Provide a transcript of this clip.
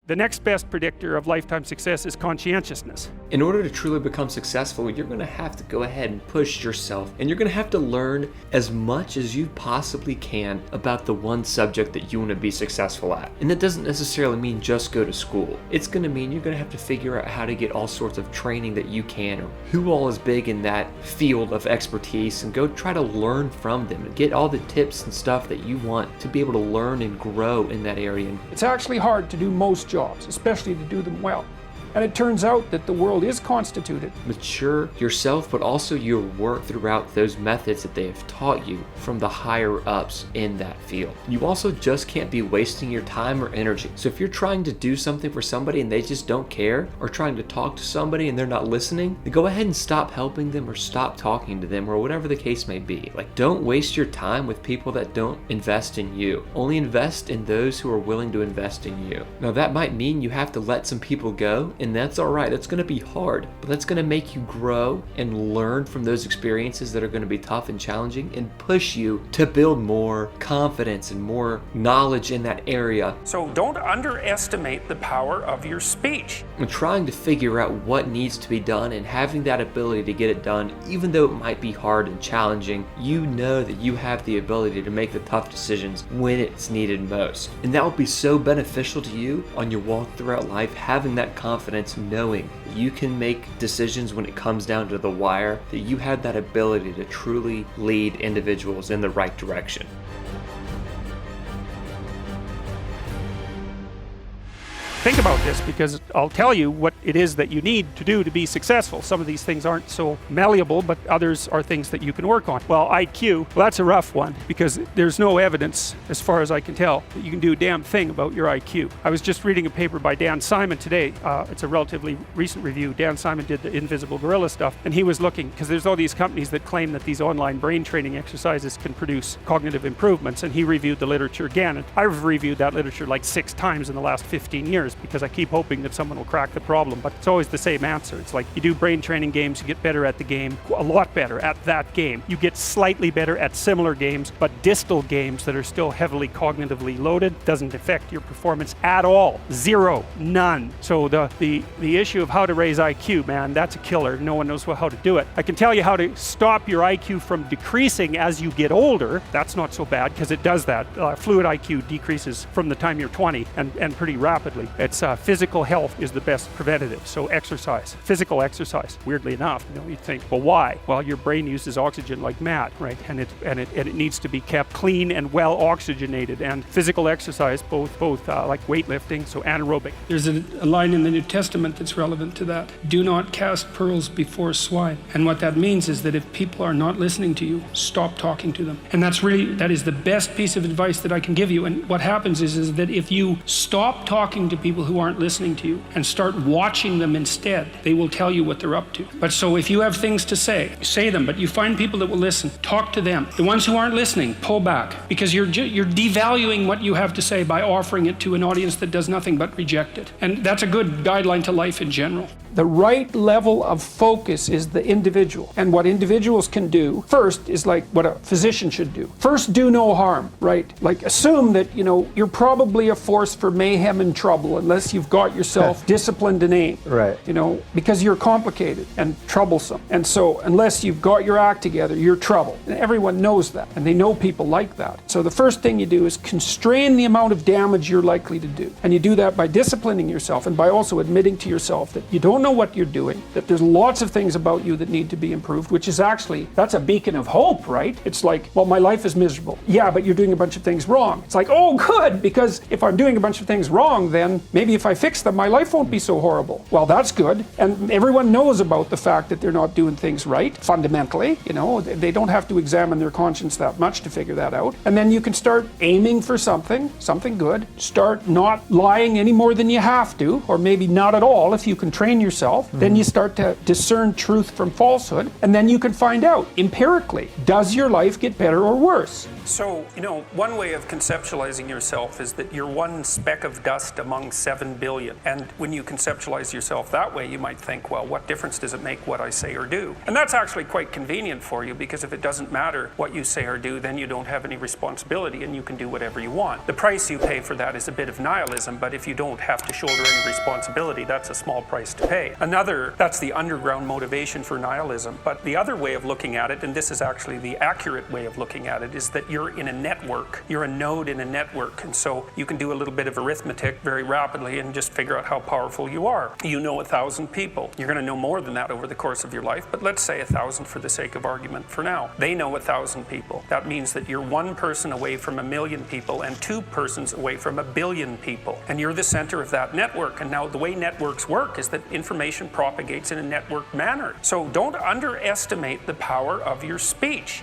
The next best predictor of lifetime success is conscientiousness. In order to truly become successful, you're going to have to go ahead and push yourself, and you're going to have to learn as much as you possibly can about the one subject that you want to be successful at. And that doesn't necessarily mean just go to school. It's going to mean you're going to have to figure out how to get all sorts of training that you can, or who all is big in that field of expertise, and go try to learn from them and get all the tips and stuff that you want to be able to learn and grow in that area. It's actually hard to do most jobs, especially to do them well. And it turns out that the world is constituted. Mature yourself, but also your work throughout those methods that they have taught you from the higher ups in that field. You also just can't be wasting your time or energy. So if you're trying to do something for somebody and they just don't care, or trying to talk to somebody and they're not listening, then go ahead and stop helping them or stop talking to them, or whatever the case may be. Like, don't waste your time with people that don't invest in you. Only invest in those who are willing to invest in you. Now that might mean you have to let some people go, and that's all right. That's going to be hard, but that's going to make you grow and learn from those experiences that are going to be tough and challenging, and push you to build more confidence and more knowledge in that area. So don't underestimate the power of your speech. And trying to figure out what needs to be done and having that ability to get it done, even though it might be hard and challenging, you know that you have the ability to make the tough decisions when it's needed most. And that will be so beneficial to you on your walk throughout life, having that confidence, knowing that you can make decisions when it comes down to the wire, that you have that ability to truly lead individuals in the right direction. Think about this, because I'll tell you what it is that you need to do to be successful. Some of these things aren't so malleable, but others are things that you can work on. Well, IQ, well, that's a rough one, because there's no evidence, as far as I can tell, that you can do a damn thing about your IQ. I was just reading a paper by Dan Simon today. It's a relatively recent review. Dan Simon did the Invisible Gorilla stuff, and he was looking, because there's all these companies that claim that these online brain training exercises can produce cognitive improvements, and he reviewed the literature again. And I've reviewed that literature like 6 times in the last 15 years, because I keep hoping that someone will crack the problem, but it's always the same answer. It's like, you do brain training games, you get better at the game, a lot better at that game. You get slightly better at similar games, but distal games that are still heavily cognitively loaded doesn't affect your performance at all. Zero. None. So the issue of how to raise IQ, man, that's a killer. No one knows how to do it. I can tell you how to stop your IQ from decreasing as you get older. That's not so bad, because it does that. Fluid IQ decreases from the time you're 20 and pretty rapidly. It's physical health is the best preventative. So exercise, physical exercise. Weirdly enough, you'd think, well, why? Well, your brain uses oxygen like mad, right? And it needs to be kept clean and well oxygenated. And physical exercise, both like weightlifting, so anaerobic. There's a line in the New Testament that's relevant to that. Do not cast pearls before swine. And what that means is that if people are not listening to you, stop talking to them. And that is the best piece of advice that I can give you. And what happens is that if you stop talking to people who aren't listening to you and start watching them instead, they will tell you what they're up to. But so if you have things to say them, but you find people that will listen, talk to them. The ones who aren't listening, pull back, because you're devaluing what you have to say by offering it to an audience that does nothing but reject it. And that's a good guideline to life in general. The right level of focus is the individual. And what individuals can do first is like what a physician should do. First, do no harm, right? Like, assume that, you're probably a force for mayhem and trouble unless you've got yourself disciplined and aimed. Right. Because you're complicated and troublesome. And so unless you've got your act together, you're trouble. And everyone knows that. And they know people like that. So the first thing you do is constrain the amount of damage you're likely to do. And you do that by disciplining yourself and by also admitting to yourself that you don't know what you're doing, that there's lots of things about you that need to be improved, which is actually, that's a beacon of hope, right? It's like, well, my life is miserable. Yeah, but you're doing a bunch of things wrong. It's like, oh, good, because if I'm doing a bunch of things wrong, then maybe if I fix them, my life won't be so horrible. Well, that's good. And everyone knows about the fact that they're not doing things right, fundamentally. They don't have to examine their conscience that much to figure that out. And then you can start aiming for something good. Start not lying any more than you have to, or maybe not at all if you can train yourself. Then you start to discern truth from falsehood, and then you can find out empirically, does your life get better or worse? So, one way of conceptualizing yourself is that you're one speck of dust among 7 billion. And when you conceptualize yourself that way, you might think, well, what difference does it make what I say or do? And that's actually quite convenient for you, because if it doesn't matter what you say or do, then you don't have any responsibility and you can do whatever you want. The price you pay for that is a bit of nihilism, but if you don't have to shoulder any responsibility, that's a small price to pay. That's the underground motivation for nihilism. But the other way of looking at it, and this is actually the accurate way of looking at it, is that you're in a network. You're a node in a network. And so you can do a little bit of arithmetic very rapidly and just figure out how powerful you are. You know 1,000 people. You're going to know more than that over the course of your life, but let's say 1,000 for the sake of argument for now. They know 1,000 people. That means that you're one person away from 1,000,000 people and 2 persons away from 1,000,000,000 people. And you're the center of that network. And now the way networks work is that information propagates in a networked manner. So don't underestimate the power of your speech.